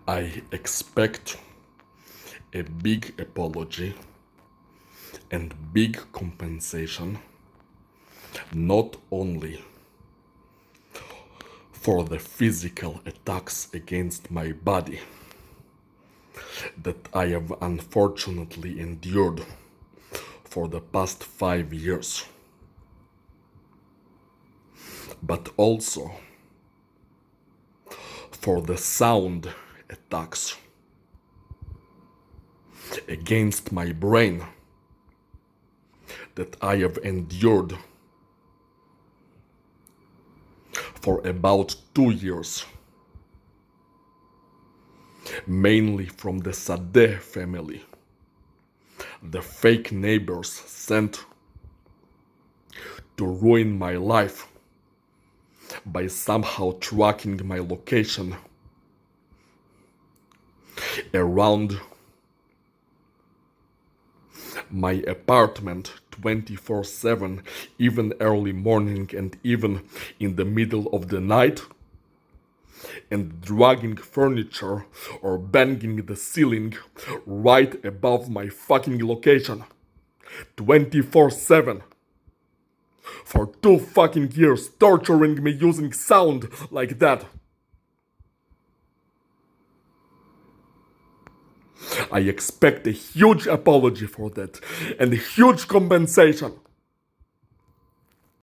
I expect a big apology and big compensation, not only for the physical attacks against my body that I have unfortunately endured for the past 5 years, but also for the sound attacks against my brain that I have endured for about 2 years, mainly from the Sadeh family, the fake neighbors sent to ruin my life by somehow tracking my location around my apartment 24/7, even early morning and even in the middle of the night, and dragging furniture or banging the ceiling right above my fucking location 24/7 for 2 fucking years, torturing me using sound like that. I expect a huge apology for that and a huge compensation.